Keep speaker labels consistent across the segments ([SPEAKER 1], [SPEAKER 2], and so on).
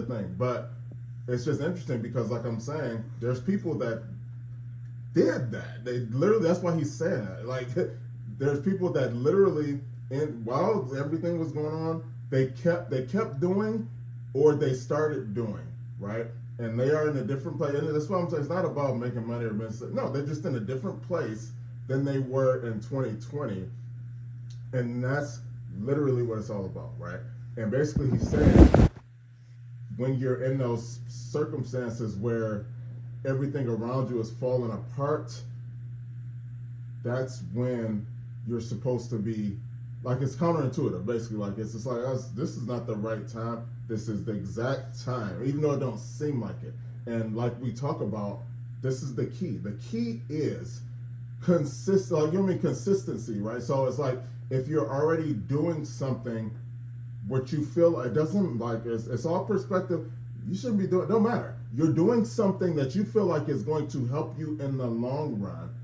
[SPEAKER 1] thing. But it's just interesting because, like I'm saying, there's people that did that. They literally, that's why he's saying that. Like, there's people that literally, while everything was going on, they kept doing, or they started doing, right? And they are in a different place. And that's why I'm saying it's not about making money or business. No, they're just in a different place than they were in 2020, and that's literally what it's all about, right? And basically, he's saying when you're in those circumstances where everything around you is falling apart, that's when you're supposed to be, like, it's counterintuitive. Basically, like, it's just like us. This is not the right time. This is the exact time, even though it don't seem like it. And like we talk about, this is the key. The key is consistent. Like, you know what I mean, consistency, right? So it's like if you're already doing something, what you feel, it doesn't, like, it's all perspective. You shouldn't be doing. Don't matter. You're doing something that you feel like is going to help you in the long run.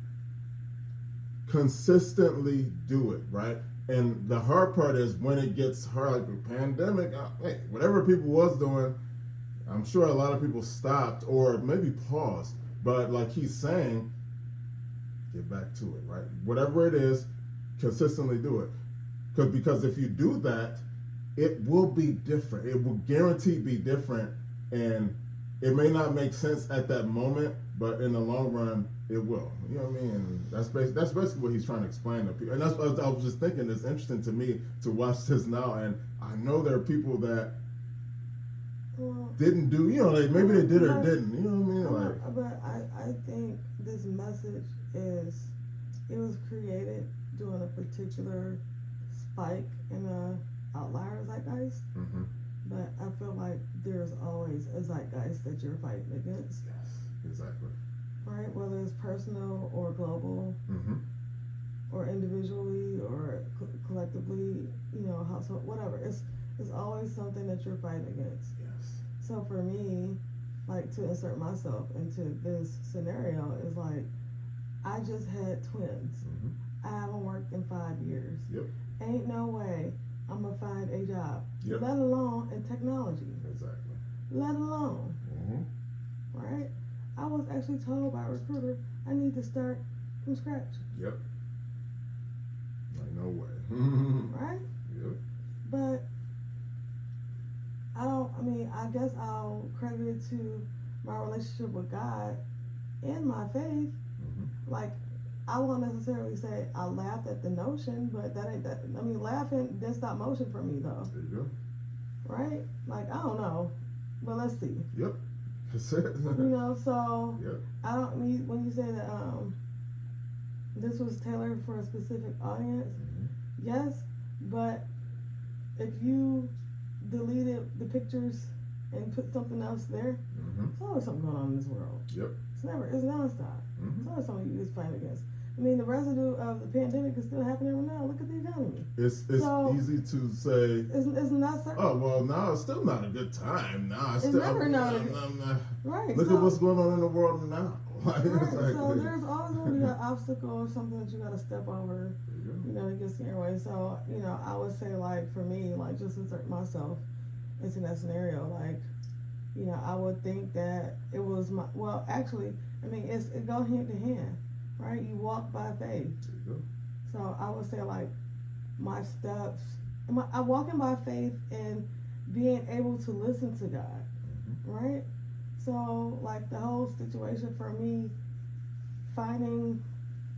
[SPEAKER 1] Consistently do it, right? And the hard part is when it gets hard, like the pandemic. Hey, whatever people was doing, I'm sure a lot of people stopped or maybe paused. But like he's saying, get back to it, right? Whatever it is, consistently do it. Because if you do that, it will be different. It will guaranteed be different, and it may not make sense at that moment, but in the long run, it will. You know what I mean? And that's basically what he's trying to explain to people. And that's what I was just thinking. It's interesting to me to watch this now, and I know there are people that didn't do. You know, like maybe they did or didn't. You know what I mean? Like,
[SPEAKER 2] but I think this message is, it was created during a particular spike in a outlier zeitgeist.
[SPEAKER 1] mm-hmm.
[SPEAKER 2] But I feel like there's always a zeitgeist that you're fighting against.
[SPEAKER 1] Yes, exactly.
[SPEAKER 2] Right? Whether it's personal or global,
[SPEAKER 1] Mm-hmm.
[SPEAKER 2] or individually or collectively, household, whatever. It's always something that you're fighting against.
[SPEAKER 1] Yes.
[SPEAKER 2] So for me, like, to insert myself into this scenario is like, I just had twins.
[SPEAKER 1] Mm-hmm.
[SPEAKER 2] I haven't worked in 5 years.
[SPEAKER 1] Yep.
[SPEAKER 2] Ain't no way I'm gonna find a job.
[SPEAKER 1] Yep.
[SPEAKER 2] Let alone in technology.
[SPEAKER 1] Exactly.
[SPEAKER 2] Let alone.
[SPEAKER 1] Mm-hmm.
[SPEAKER 2] Right? I was actually told by a recruiter I need to start from scratch.
[SPEAKER 1] Yep. Like, no way.
[SPEAKER 2] Right?
[SPEAKER 1] Yep.
[SPEAKER 2] But I guess I'll credit it to my relationship with God and my faith.
[SPEAKER 1] Mm-hmm.
[SPEAKER 2] Like, I won't necessarily say I laughed at the notion, but that ain't that. Laughing didn't stop motion for me though.
[SPEAKER 1] There you go.
[SPEAKER 2] Right? Like, I don't know, but let's see.
[SPEAKER 1] Yep. That's it.
[SPEAKER 2] So
[SPEAKER 1] yep.
[SPEAKER 2] I don't need when you say that this was tailored for a specific audience.
[SPEAKER 1] Mm-hmm.
[SPEAKER 2] Yes, but if you deleted the pictures and put something else there,
[SPEAKER 1] mm-hmm.
[SPEAKER 2] there's always something going on in this world.
[SPEAKER 1] Yep.
[SPEAKER 2] It's nonstop.
[SPEAKER 1] Mm-hmm.
[SPEAKER 2] It's always something you just fight against. The residue of the pandemic is still happening right now. Look at the economy.
[SPEAKER 1] It's so easy to say.
[SPEAKER 2] It's not certain.
[SPEAKER 1] Oh well, no, it's still not a good time. No,
[SPEAKER 2] it's never not. Right.
[SPEAKER 1] Look at what's going on in the world now.
[SPEAKER 2] Right. So there's always going to be an obstacle or something that you got to step over. It gets in your way. So I would say, like, for me, like, just insert myself into that scenario. Like, I would think that it was my. Well, actually, it goes hand to hand, right? You walk by faith. So I would say, like, my steps. I'm walking by faith and being able to listen to God, right? So, like, the whole situation for me, finding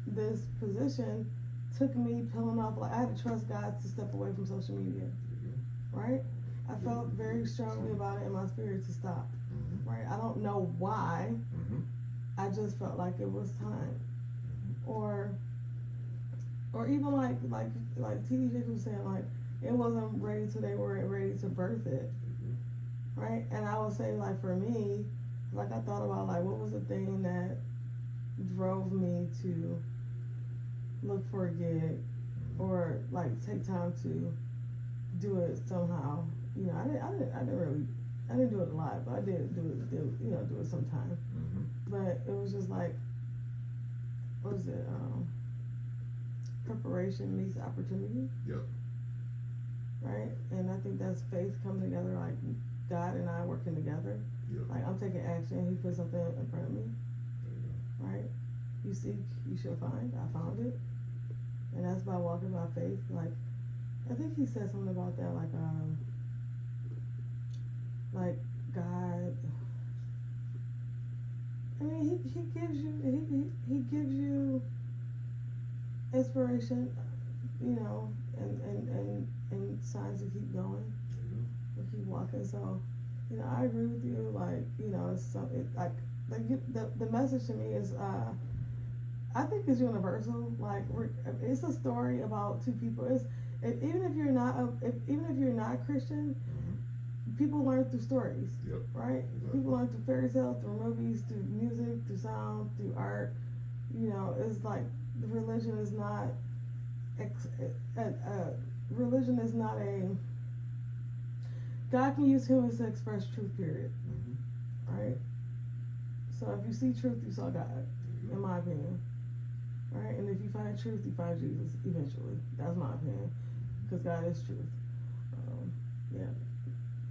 [SPEAKER 2] this position took me peeling off. Like, I had to trust God to step away from social media, right? I felt very strongly about it in my spirit to stop, right? I don't know why. I just felt like it was time, or even like TD Jakes was saying, like, it wasn't ready till they were ready to birth it, right? And I would say, like, for me, like, I thought about, like, what was the thing that drove me to look for a gig or, like, take time to do it somehow. I didn't do it a lot, but I did do it sometime. But it was just like, what was it? Preparation meets opportunity.
[SPEAKER 1] Yep.
[SPEAKER 2] Right? And I think that's faith coming together, like, God and I working together.
[SPEAKER 1] Yep.
[SPEAKER 2] Like I'm taking action. He put something in front of me.
[SPEAKER 1] There you go.
[SPEAKER 2] Right? You seek, you shall find. I found it, and that's by walking by faith. Like I think he said something about that. Like God. I mean, he gives you he gives you inspiration, you know, and signs to keep going, to keep walking. So, you know, I agree with you. Like, you know, the message to me is, I think it's universal. Like, it's a story about two people. Even if you're not even if you're not Christian, people learn through stories,
[SPEAKER 1] yep.
[SPEAKER 2] Right? Exactly. People learn through fairy tales, through movies, through music, through sound, through art. You know, it's like religion is not religion is not a. God can use humans to express truth. Period. Right. So if you see truth, you saw God. In my opinion. Right. And if you find truth, you find Jesus. Eventually, that's my opinion. Because God is truth. Yeah.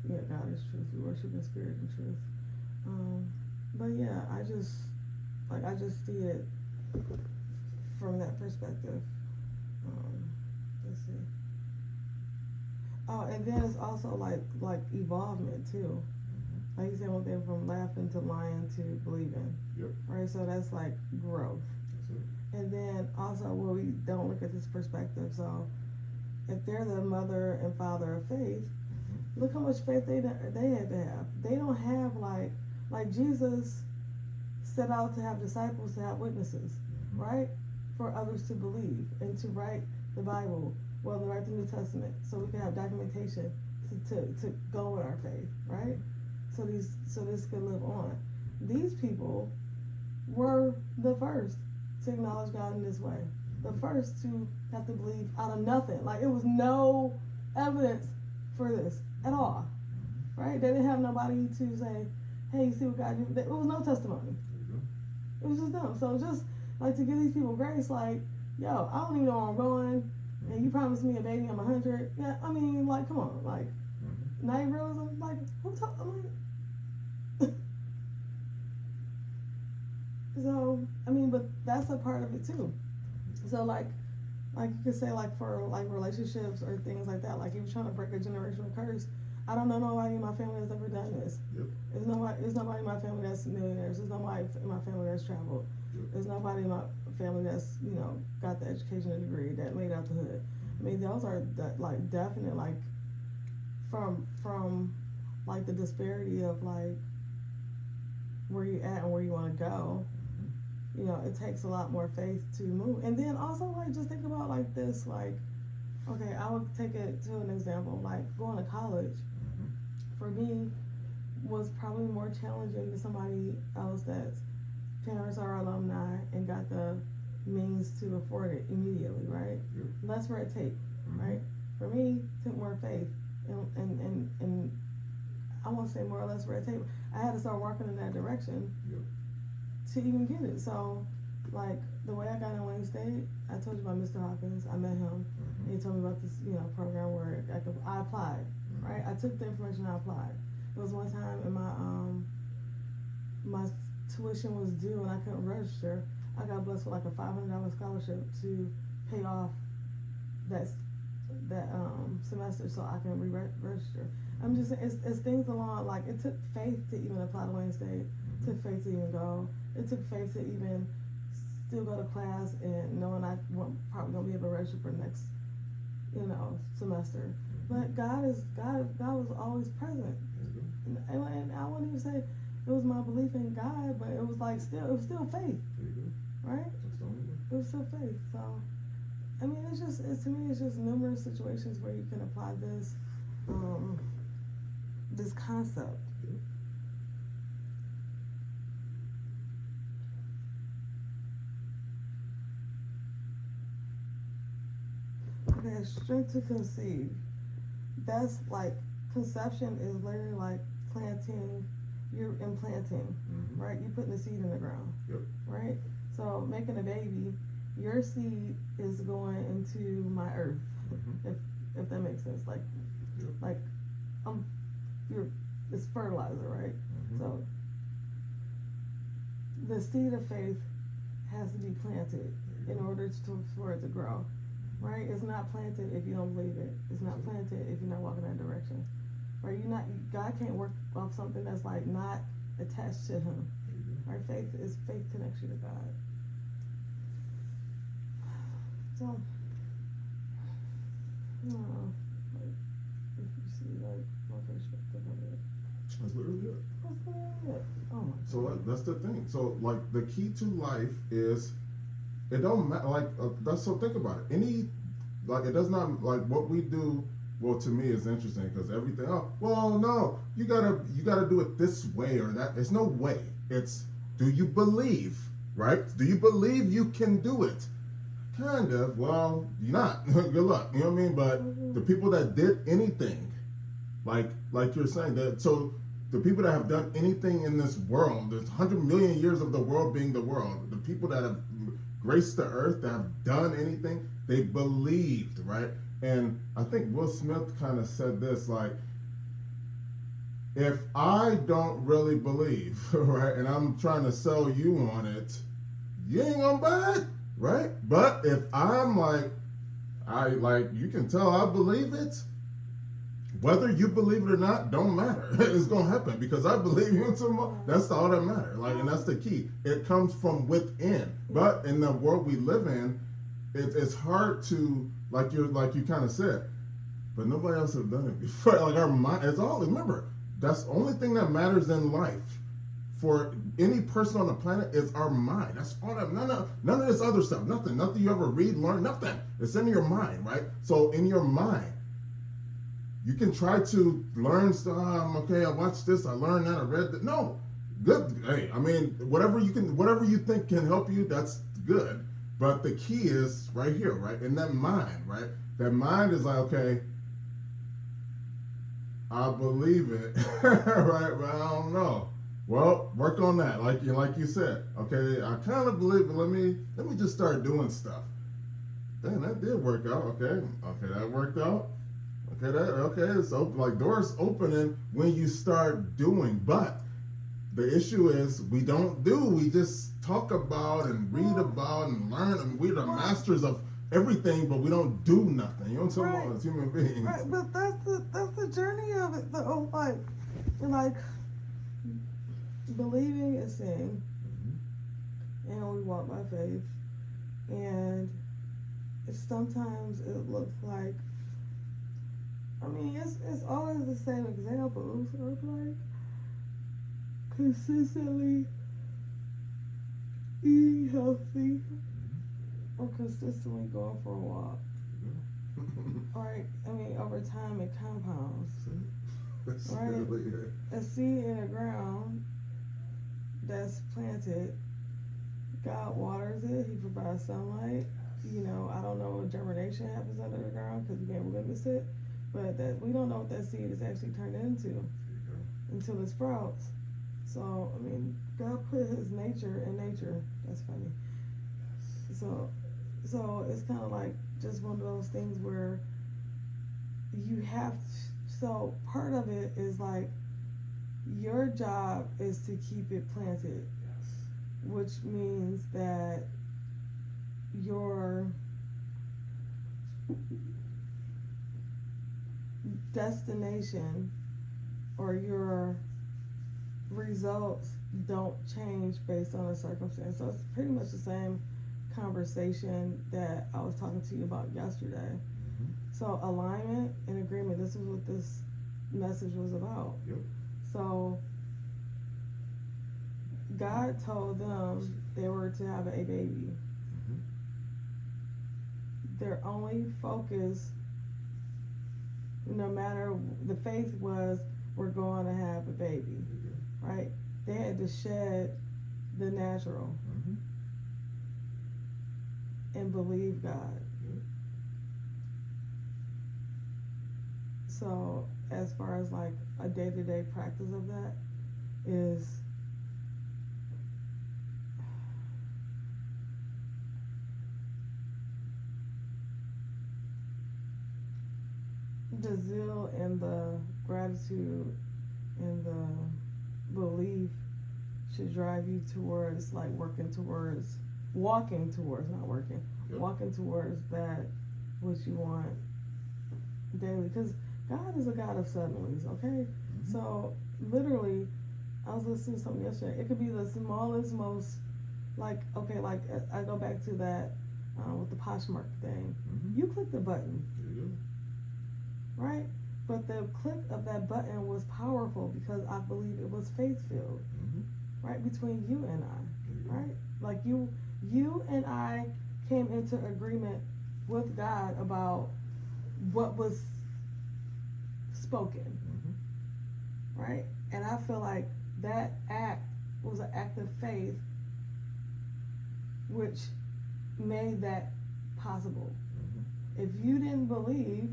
[SPEAKER 2] Yeah, God is truth. We worship in spirit and truth. But yeah, I just see it from that perspective. Let's see. Oh, and then it's also like evolvement too. Like you said, one thing from laughing to lying to believing.
[SPEAKER 1] Yep.
[SPEAKER 2] Right. So that's like growth.
[SPEAKER 1] That's it.
[SPEAKER 2] And then also, well, we don't look at this perspective. So if they're the mother and father of faith, look how much faith they had to have. They don't have like Jesus set out to have disciples, to have witnesses, right? For others to believe and to write the Bible, well, to write the New Testament, so we can have documentation to go with our faith, right? So this could live on. These people were the first to acknowledge God in this way. The first to have to believe out of nothing. Like it was no evidence for this at all, right? They didn't have nobody to say, "Hey, you see what God did?" It was no testimony. It was just them. So just like to give these people grace, like, yo, I don't even know where I'm going, and you promised me a baby, I'm 100. Yeah, I mean, like, come on, like, now you realize I'm like, who told? I'm like, so I mean, but that's a part of it too. So like you could say like for like relationships or things like that, like if you're trying to break a generational curse, I don't know nobody in my family that's ever done this.
[SPEAKER 1] Yep.
[SPEAKER 2] There's nobody in my family that's millionaires. There's nobody in my family that's traveled. Yep. There's nobody in my family that's, you know, got the education and degree that made out the hood. I mean, those are like definite, like from like the disparity of like where you at and where you want to go. You know, it takes a lot more faith to move. And then also like just think about like this, like, okay, I would take it to an example, like going to college for me was probably more challenging than somebody else that's parents are alumni and got the means to afford it immediately, right? Less red tape, right? For me, took more faith and I won't say more or less red tape. I had to start walking in that direction to even get it. So like the way I got in Wayne State, I told you about Mr. Hawkins. I met him. And he told me about this, you know, program where I applied. Right? I took the information, I applied. There was one time in my tuition was due and I couldn't register. I got blessed with like a $500 scholarship to pay off that semester so I can re-register. I'm just saying, it's things along, like it took faith to even apply to Wayne State. It took faith to even go. It took faith to even still go to class and knowing I probably gonna be able to register for next, you know, semester. But God was always present. And I wouldn't even say it was my belief in God, but it was like it was still faith. Right? It was still faith. So I mean, to me, it's just numerous situations where you can apply this concept. Okay, strength to conceive. That's like conception is literally like planting. You're implanting, right? You're putting the seed in the ground, right? So making a baby, your seed is going into my earth, if that makes sense. Like you're it's fertilizer, right?
[SPEAKER 1] Mm-hmm.
[SPEAKER 2] So the seed of faith has to be planted in order for it to grow, right? It's not planted if you don't believe it. It's not planted if you're not walking that direction, right? God can't work off something that's like not attached to Him, right? Faith connects you to God. So, I don't know, like, if you see like my perspective of it.
[SPEAKER 1] That's literally it.
[SPEAKER 2] That's literally it. Oh my God.
[SPEAKER 1] So that's the thing. So like the key to life is it don't matter. Like that's so think about it. It does not like what we do. Well, to me, it's interesting because everything. Oh, well, no, you gotta do it this way or that. There's no way. It's do you believe, right? Do you believe you can do it? Kind of. Well, you're not. Good luck. You know what I mean? But the people that did anything, like you're saying that. So the people that have done anything in this world, there's 100 million years of the world being the world. The people that have graced the earth, that have done anything, they believed, right? And I think Will Smith kind of said this, like, if I don't really believe, right, and I'm trying to sell you on it, you ain't gonna buy it, right? But if I'm like, you can tell I believe it, whether you believe it or not, don't matter. It's gonna happen because I believe you tomorrow. That's all that matters. Like, and that's the key. It comes from within. But in the world we live in, it's hard to like you kind of said. But nobody else has done it before. Like our mind, it's all. Remember, that's the only thing that matters in life for any person on the planet is our mind. That's all that. None of this other stuff. Nothing you ever read, learn. Nothing. It's in your mind, right? So in your mind. You can try to learn stuff. Okay, I watched this, I learned that, I read that. No, good. Hey, I mean, whatever you think can help you, that's good. But the key is right here, right in that mind, right? That mind is like, okay, I believe it, right? But I don't know. Well, work on that, like you said. Okay, I kind of believe it. Let me just start doing stuff. Dang, that did work out. Okay, that worked out. It's open, like doors opening when you start doing. But the issue is we don't do. We just talk about and read about and learn, and we're the masters of everything, but we don't do nothing. You know what I'm talking about as human beings.
[SPEAKER 2] Right, but that's the journey of it though. Like believing is seeing, and we walk by faith, and sometimes it looks like. I mean, it's always the same examples of like consistently eating healthy or consistently going for a walk. Right? I mean, over time it compounds. Right? A seed in the ground that's planted, God waters it, He provides sunlight. You know, I don't know if germination happens under the ground because we can't witness it, but that we don't know what that seed is actually turned into until it sprouts. So, I mean, God put His nature in nature. That's funny. So it's kind of like just one of those things where you have to, so part of it is like your job is to keep it planted, which means that your destination or your results don't change based on a circumstance. So it's pretty much the same conversation that I was talking to you about yesterday. So alignment and agreement, this is what this message was about. So God told them they were to have a baby. Their only focus, no matter the faith was, we're going to have a baby, right? They had to shed the natural and believe God. So as far as like a day-to-day practice of that is the zeal and the gratitude and the belief should drive you towards like walking towards, not working,
[SPEAKER 1] Yep.
[SPEAKER 2] walking towards that what you want daily. Because God is a God of suddenlies, okay?
[SPEAKER 1] Mm-hmm.
[SPEAKER 2] So literally, I was listening to something yesterday. It could be the smallest, most like okay, like I go back to that with the Poshmark thing.
[SPEAKER 1] Mm-hmm.
[SPEAKER 2] You click the button,
[SPEAKER 1] There you
[SPEAKER 2] right? But the click of that button was powerful because I believe it was faith filled,
[SPEAKER 1] go. Mm-hmm.
[SPEAKER 2] right? Between you and I,
[SPEAKER 1] There you go.
[SPEAKER 2] right? Like you and I came into agreement with God about what was spoken,
[SPEAKER 1] Mm-hmm.
[SPEAKER 2] right? And I feel like that act was an act of faith, which made that possible.
[SPEAKER 1] Mm-hmm.
[SPEAKER 2] If you didn't believe,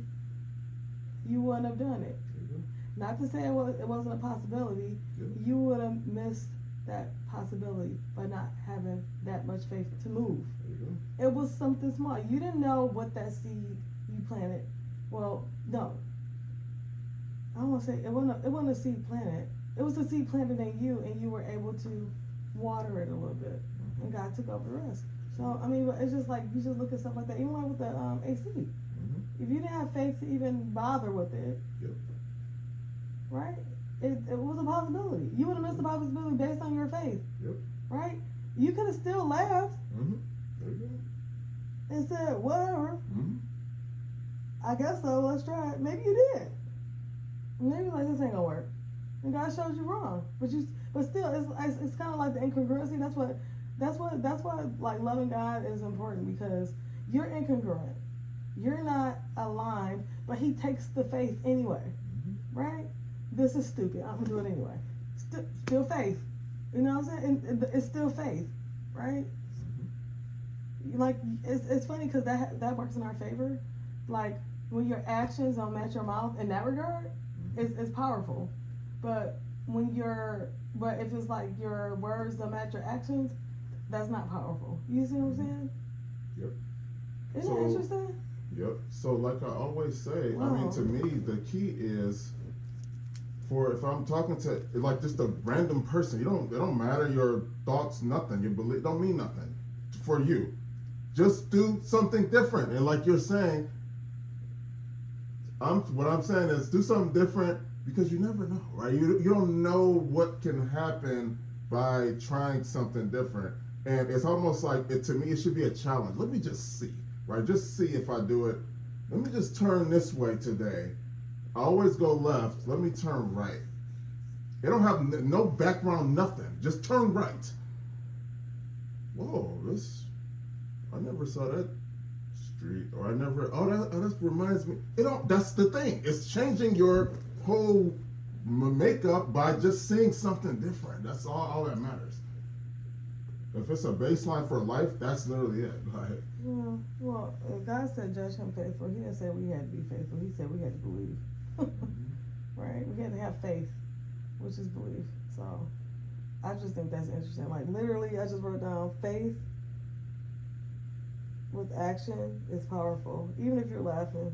[SPEAKER 2] you wouldn't have done it.
[SPEAKER 1] There you go.
[SPEAKER 2] Not to say it wasn't a possibility.
[SPEAKER 1] Yep.
[SPEAKER 2] You would have missed that possibility by not having that much faith to move.
[SPEAKER 1] There you go.
[SPEAKER 2] It was something small. You didn't know what that seed you planted. Well, no. I don't want to say it wasn't a seed planted. It was a seed planted in you, and you were able to water it a little bit, and God took over the rest. So I mean, it's just like you just look at stuff like that. Even like with the AC,
[SPEAKER 1] Mm-hmm.
[SPEAKER 2] if you didn't have faith to even bother with it,
[SPEAKER 1] Yep.
[SPEAKER 2] right? It was a possibility. You would have missed the possibility based on your faith,
[SPEAKER 1] Yep.
[SPEAKER 2] right? You could have still laughed
[SPEAKER 1] Mm-hmm. There you go.
[SPEAKER 2] and said, whatever.
[SPEAKER 1] Mm-hmm.
[SPEAKER 2] I guess so. Let's try it. Maybe you did. Maybe like this ain't gonna work, and God showed you wrong. But still, it's kind of like the incongruency. That's why like loving God is important because you're incongruent. You're not aligned, but He takes the faith anyway,
[SPEAKER 1] Mm-hmm.
[SPEAKER 2] right? This is stupid. I'm gonna do it anyway. Still faith. You know what I'm saying? And it's still faith, right?
[SPEAKER 1] Mm-hmm.
[SPEAKER 2] Like it's funny because that works in our favor. Like when your actions don't match your mouth in that regard, it's powerful. But but if it's like your words don't match your actions, that's not powerful. You see what I'm saying?
[SPEAKER 1] Yep.
[SPEAKER 2] Isn't
[SPEAKER 1] So-
[SPEAKER 2] that interesting?
[SPEAKER 1] Yep. So like I always say, I mean,
[SPEAKER 2] Wow.
[SPEAKER 1] to me, the key is for if I'm talking to like just a random person, it don't matter your thoughts, nothing. Your belief don't mean nothing for you. Just do something different. And like you're saying, what I'm saying is do something different because you never know, right? You don't know what can happen by trying something different. And it's almost like to me it should be a challenge. Let me just see, right? Just see if I do it. Let me just turn this way today. I always go left. Let me turn right. They don't have no background, nothing. Just turn right. Whoa, I never saw that street, or that reminds me. That's the thing. It's changing your whole makeup by just seeing something different. That's all that matters. If it's a baseline for life, that's literally it. Like,
[SPEAKER 2] Well, God said judge him faithful. He didn't say we had to be faithful. He said we had to believe. Right? We had to have faith, which is belief. So I just think that's interesting. Like literally, I just wrote down faith with action is powerful. Even if you're laughing,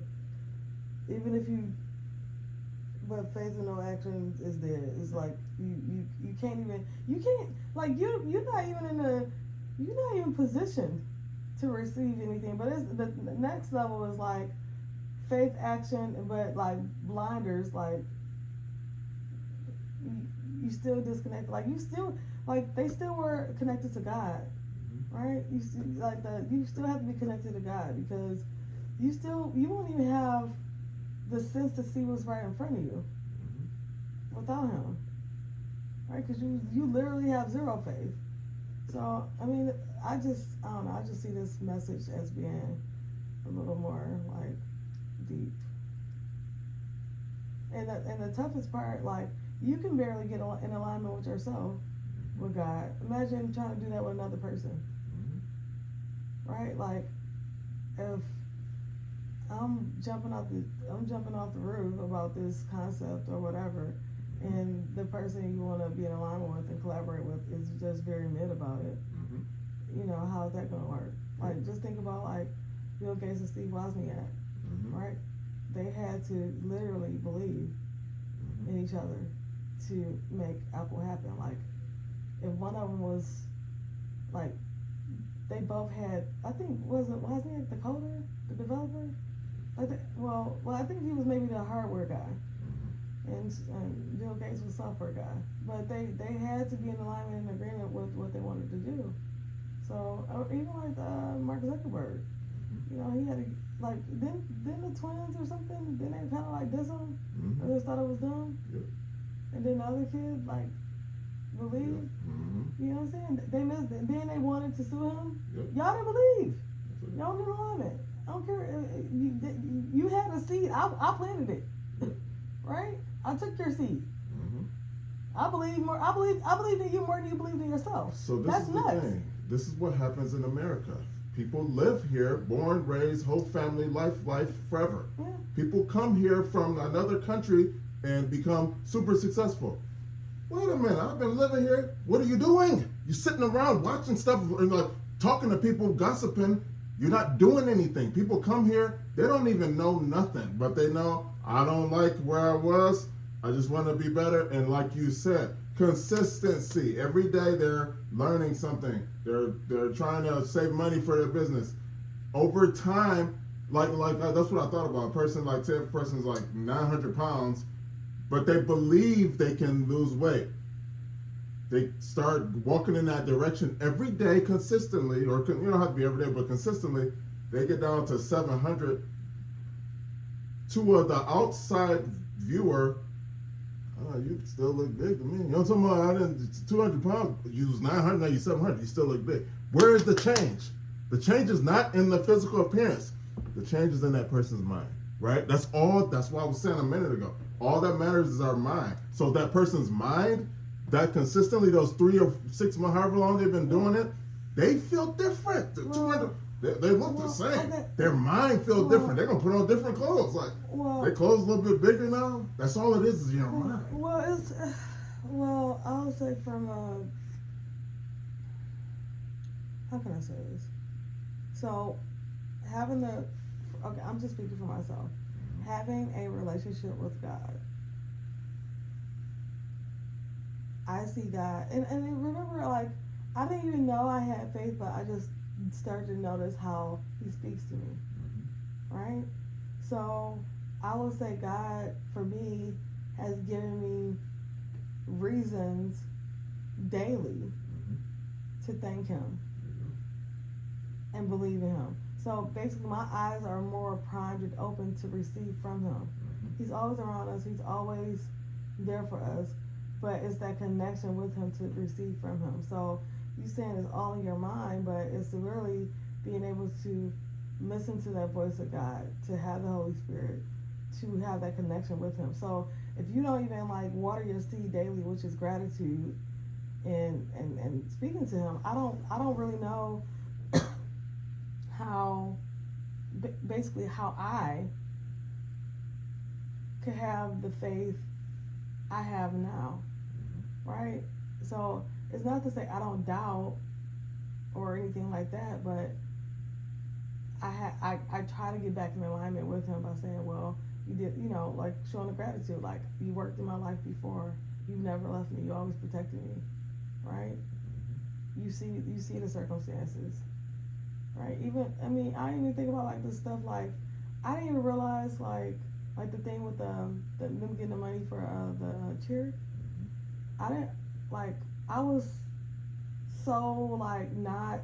[SPEAKER 2] even if you, but faith with no action is dead. It's like you can't like you're not even positioned to receive anything. But it's the next level is like faith action, but like blinders, like you still disconnected. Like you still like they still were connected to God, right? You still have to be connected to God because you won't even have the sense to see what's right in front of you without Him, right? Because you literally have zero faith. So I mean, I don't know. I just see this message as being a little more like deep. And the toughest part, like you can barely get in alignment with yourself, with God. Imagine trying to do that with another person, right? Like if I'm jumping off the roof about this concept or whatever, and the person you want to be in alignment with and collaborate with is just very mid about it. You know, how's that gonna work? Like just think about like Bill Gates and Steve Wozniak, right? They had to literally believe in each other to make Apple happen. Like, if one of them was like, they both had, I think, wasn't he the coder, the developer? I think he was maybe the hardware guy, and Bill Gates was software guy. But they had to be in alignment and agreement with what they wanted to do. So even like Mark Zuckerberg, you know, he had to, like, then the twins or something, then they kind of like diss him, or they just thought it was dumb.
[SPEAKER 1] Yep.
[SPEAKER 2] And then the other kid like believed. You know what I'm saying? They missed it. Then they wanted to sue him.
[SPEAKER 1] Yep.
[SPEAKER 2] Y'all didn't believe. Y'all didn't love it. I don't care. You had a seed. I planted it.
[SPEAKER 1] Yep.
[SPEAKER 2] Right? I took your seed. I believe more. I believe in you more than you believe in yourself.
[SPEAKER 1] So
[SPEAKER 2] That's
[SPEAKER 1] is
[SPEAKER 2] nuts.
[SPEAKER 1] the thing. This is what happens in America. People live here, born, raised, whole family, life forever.
[SPEAKER 2] Yeah.
[SPEAKER 1] People come here from another country and become super successful. Wait a minute, I've been living here. What are you doing? You're sitting around watching stuff and like talking to people, gossiping. You're not doing anything. People come here, they don't even know nothing, but they know I don't like where I was. I just want to be better. And like you said, consistency. Every day they're learning something. They're trying to save money for their business. Over time, like that's what I thought about. A person like, say, if a person's like 900 pounds, but they believe they can lose weight. They start walking in that direction every day consistently, or you don't have to be every day, but consistently. They get down to 700. To the outside viewer, you still look big to me. You know what I'm talking about? I didn't 200 pounds. You was 900, now you're 700. You still look big. Where is the change? The change is not in the physical appearance. The change is in that person's mind, right? That's all. That's what I was saying a minute ago. All that matters is our mind. So that person's mind, that consistently, those 3 or 6 months, however long they've been doing it, they feel different. They look the same. Okay. Their mind feels different. They're gonna put on different clothes. Like their clothes a little bit bigger now. That's all it is your mind.
[SPEAKER 2] I'll say from how can I say this? So I'm just speaking for myself. Having a relationship with God, I see God, and remember, like, I didn't even know I had faith, but I just started to notice how He speaks to me, right? So I will say God, for me, has given me reasons daily to thank Him and believe in Him. So basically, my eyes are more primed and open to receive from Him. He's always around us. He's always there for us. But it's that connection with Him to receive from Him. So you saying it's all in your mind, but it's really being able to listen to that voice of God, to have the Holy Spirit, to have that connection with Him. So if you don't even like water your seed daily, which is gratitude, and speaking to Him, I don't really know how basically how I could have the faith I have now, right? So it's not to say I don't doubt or anything like that, but I try to get back in alignment with Him by saying, well, you did, like showing the gratitude, like you worked in my life before, you've never left me, you always protected me, right? You see the circumstances, right? I didn't even think about like this stuff, like I didn't even realize like the thing with them getting the money for the cheer. I was so like not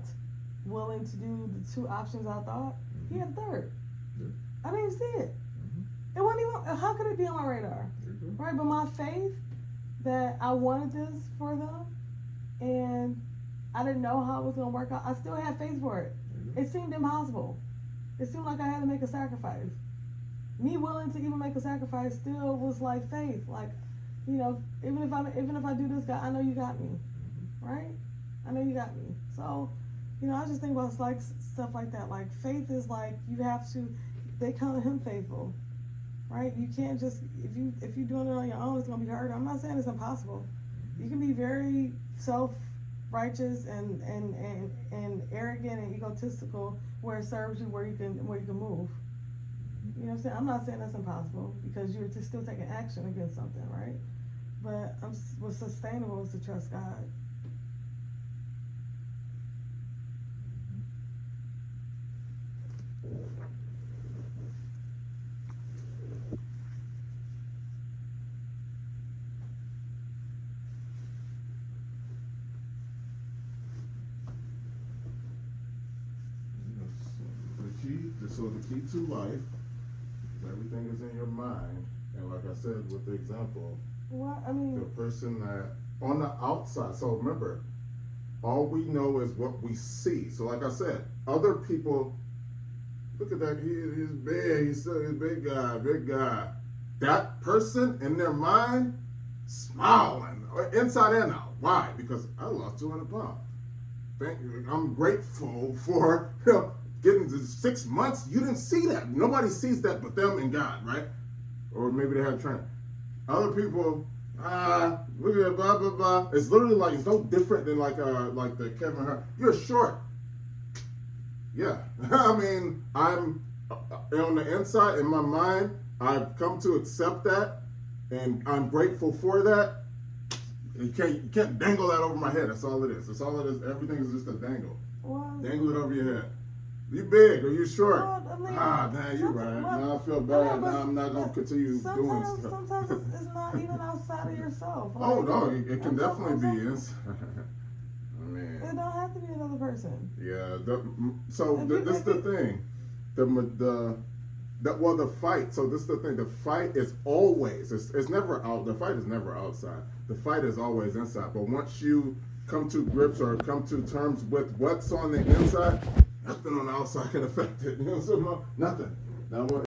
[SPEAKER 2] willing to do the 2 options I thought. He had a third. Yeah. I didn't even see it. It wasn't even, how could it be on my radar? Right? But my faith that I wanted this for them, and I didn't know how it was going to work out. I still had faith for it. It seemed impossible. It seemed like I had to make a sacrifice. Me willing to even make a sacrifice still was like faith. Like, even if I do this, God, I know you got me, right? I know you got me. So, I just think about like stuff like that. Like faith is like you have to. They count Him faithful, right? You can't just if you're doing it on your own, it's gonna be hard. I'm not saying it's impossible. You can be very self-righteous and arrogant and egotistical where it serves you, where you can move. You know what I'm saying? I'm not saying that's impossible because you're still taking action against something, right? But what's sustainable is to trust God.
[SPEAKER 1] So the key to life is everything is in your mind. And like I said with the example,
[SPEAKER 2] Well, I mean,
[SPEAKER 1] the person that on the outside. So remember, all we know is what we see. So like I said, other people look at that. He's big. He's a big guy. Big guy. That person in their mind, smiling inside and out. Why? Because I lost 200 pounds. I'm grateful for getting to 6 months. You didn't see that. Nobody sees that but them and God, right? Or maybe they have training. Other people, look at blah blah blah. It's literally like it's no different than like the Kevin Hart. You're short. Yeah, I mean I'm on the inside in my mind. I've come to accept that, and I'm grateful for that. You can't dangle that over my head. That's all it is. That's all it is. Everything is just a dangle.
[SPEAKER 2] well,
[SPEAKER 1] Dangle it over your head. You big or you short?
[SPEAKER 2] well, I mean,
[SPEAKER 1] Man, you're right. Now I feel bad. Now I'm not gonna continue doing stuff.
[SPEAKER 2] Sometimes it's not even outside of yourself. Like,
[SPEAKER 1] Oh no, it can definitely be. I mean,
[SPEAKER 2] it don't have to be another person.
[SPEAKER 1] yeah. This is the thing. The fight. So this is the thing. The fight is always. It's never out. The fight is never outside. The fight is always inside. But once you come to grips or come to terms with what's on the inside, nothing on the outside can affect it. You know, so nothing. Now what?